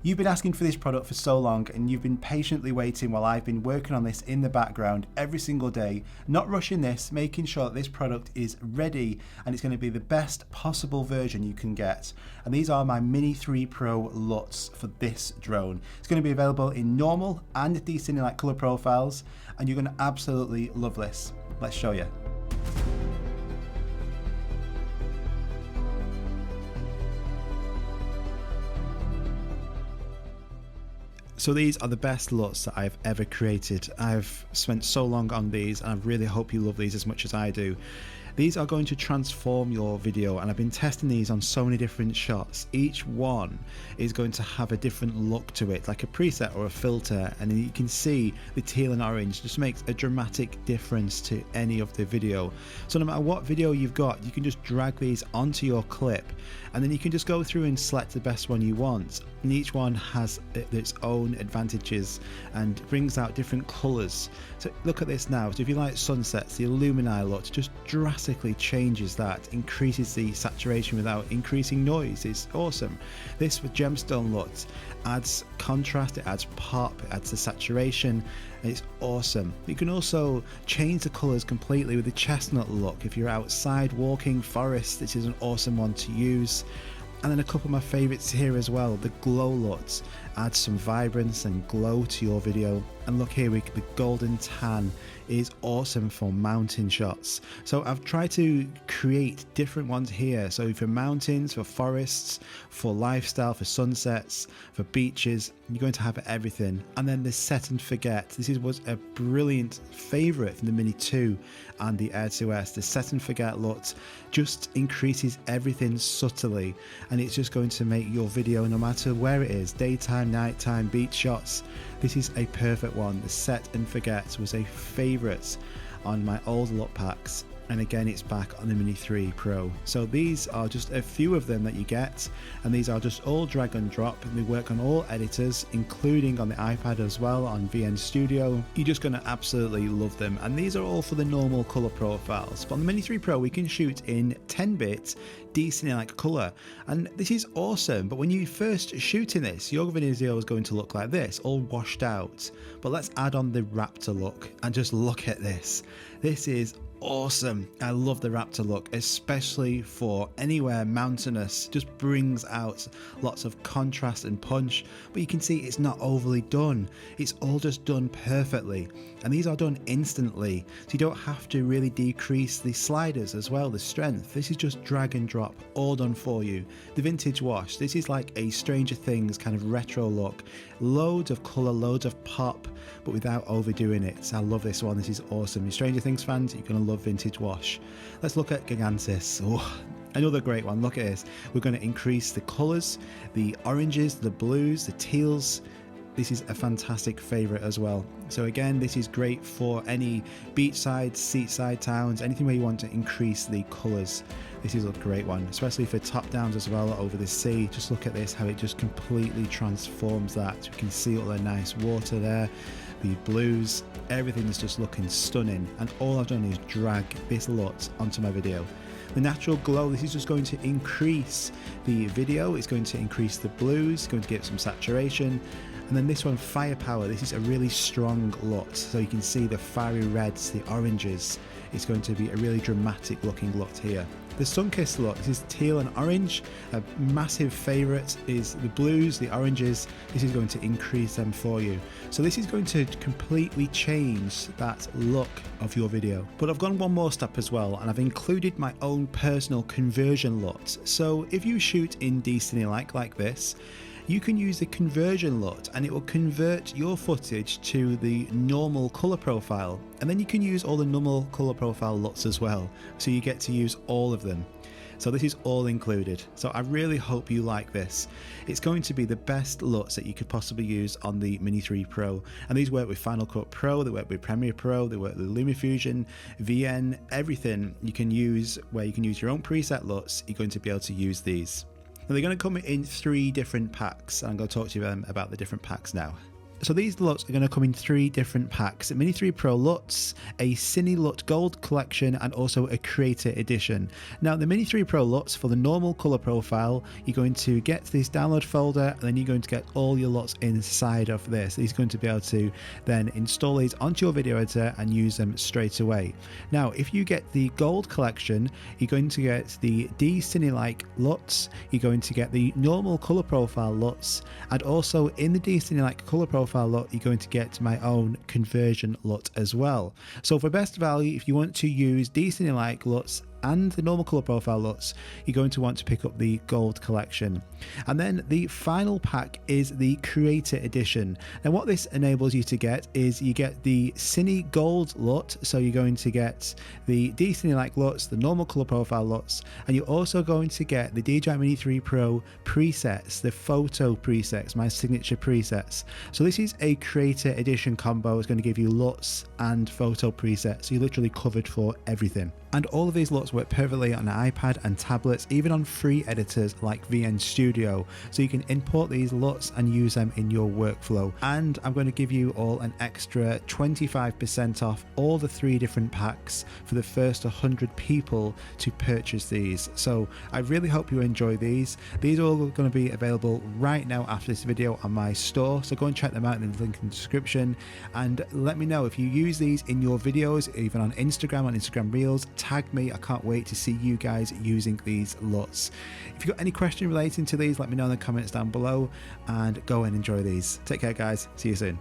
You've been asking for this product for so long and you've been patiently waiting while I've been working on this in the background every single day, not rushing this, making sure that this product is ready and it's going to be the best possible version you can get. And these are my Mini 3 Pro Luts for this drone. It's going to be available in normal and D-Cine and Colour profiles, and you're going to absolutely love this. Let's show you. So these are the best Luts that I've ever created. I've spent so long on these and I really hope you love these as much as I do. These are going to transform your video, and I've been testing these on so many different shots. Each one is going to have a different look to it, like a preset or a filter, and you can see the teal and orange just makes a dramatic difference to any of the video. So no matter what video you've got, you can just drag these onto your clip and then you can just go through and select the best one you want. And each one has its own advantages and brings out different colours. So look at this now. So if you like sunsets, the Illumini look just drastically changes that, increases the saturation without increasing noise. It's awesome. This with gemstone look adds contrast, it adds pop, it adds the saturation, and it's awesome. You can also change the colours completely with the chestnut look. If you're outside walking forest, this is an awesome one to use. And then a couple of my favourites here as well, the glow Luts add some vibrance and glow to your video. And look here, the golden tan is awesome for mountain shots. So I've tried to create different ones here. So for mountains, for forests, for lifestyle, for sunsets, for beaches, you're going to have everything. And then the set and forget. This was a brilliant favourite from the Mini 2 and the Air 2S. The set and forget look just increases everything subtly, and it's just going to make your video, no matter where it is, daytime, nighttime, beach shots, this is a perfect one. The set and forget was a favourite on my old LUT packs, and again it's back on the Mini 3 Pro. So these are just a few of them that you get, and these are just all drag and drop, and they work on all editors, including on the iPad as well on VN Studio. You're just going to absolutely love them, and these are all for the normal colour profiles. But on the Mini 3 Pro we can shoot in 10-bit D-Cine and Colour, and this is awesome. But when you first shooting this, your video is going to look like this, all washed out. But let's add on the Raptor look and just look at this. This is awesome. I love the Raptor look, especially for anywhere mountainous. Just brings out lots of contrast and punch, but you can see it's not overly done. It's all just done perfectly, and these are done instantly, so you don't have to really decrease the sliders as well, the strength. This is just drag and drop, all done for you. The vintage wash, this is like a Stranger Things kind of retro look. Loads of colour, loads of pop, but without overdoing it. I love this one. This is awesome. You Stranger Things fans, you're going to love vintage wash. Let's look at Gigantis. Oh, another great one. Look at this. We're going to increase the colours, the oranges, the blues, the teals. This is a fantastic favourite as well. So again, this is great for any beachside, seaside towns, anything where you want to increase the colours. This is a great one, especially for top downs as well over the sea. Just look at this, how it just completely transforms that. You can see all the nice water there, the blues, everything is just looking stunning. And all I've done is drag this LUT onto my video. The natural glow, this is just going to increase the video, it's going to increase the blues, going to give it some saturation. And then this one, Firepower, this is a really strong LUT, so you can see the fiery reds, the oranges. It's going to be a really dramatic looking LUT here. The Sunkissed LUT, this is teal and orange. A massive favourite is the blues, the oranges. This is going to increase them for you. So this is going to completely change that look of your video. But I've gone one more step as well, and I've included my own personal conversion LUT. So if you shoot in D-Cine like this, you can use the conversion LUT and it will convert your footage to the normal colour profile, and then you can use all the normal colour profile LUTs as well, so you get to use all of them. So this is all included. So I really hope you like this. It's going to be the best LUTs that you could possibly use on the Mini 3 Pro, and these work with Final Cut Pro, they work with Premiere Pro, they work with LumaFusion, VN, everything you can use. Where you can use your own preset LUTs, you're going to be able to use these. Now they're going to come in 3 different packs, and I'm going to talk to you about the different packs now. So these LUTs are going to come in 3 different packs: a Mini 3 Pro LUTs, a Cine LUT Gold Collection, and also a Creator Edition. Now the Mini 3 Pro LUTs, for the normal colour profile, you're going to get this download folder, and then you're going to get all your LUTs inside of this. You're going to be able to then install these onto your video editor and use them straight away. Now if you get the Gold Collection, you're going to get the D-Cine like LUTs, you're going to get the normal colour profile LUTs, and also in the D-Cine like colour profile LUT, you're going to get my own conversion LUT as well. So for best value, if you want to use D-Cine like LUTs and the normal colour profile LUTs, you're going to want to pick up the Gold Collection. And then the final pack is the Creator Edition. Now what this enables you to get is you get the Cine Gold LUT, so you're going to get the D-Cine like LUTs, the normal colour profile LUTs, and you're also going to get the DJI Mini 3 Pro presets, the photo presets, my signature presets. So this is a Creator Edition combo. It's going to give you LUTs and photo presets, so you're literally covered for everything. And all of these LUTs work perfectly on an iPad and tablets, even on free editors like VN Studio. So you can import these LUTs and use them in your workflow. And I'm going to give you all an extra 25% off all the 3 different packs for the first 100 people to purchase these. So I really hope you enjoy these. These are all going to be available right now after this video on my store. So go and check them out in the link in the description. And let me know if you use these in your videos, even on Instagram, on Instagram Reels. Tag me. I can't wait to see you guys using these LUTs. If you've got any question relating to these, let me know in the comments down below, and go and enjoy these. Take care guys, see you soon.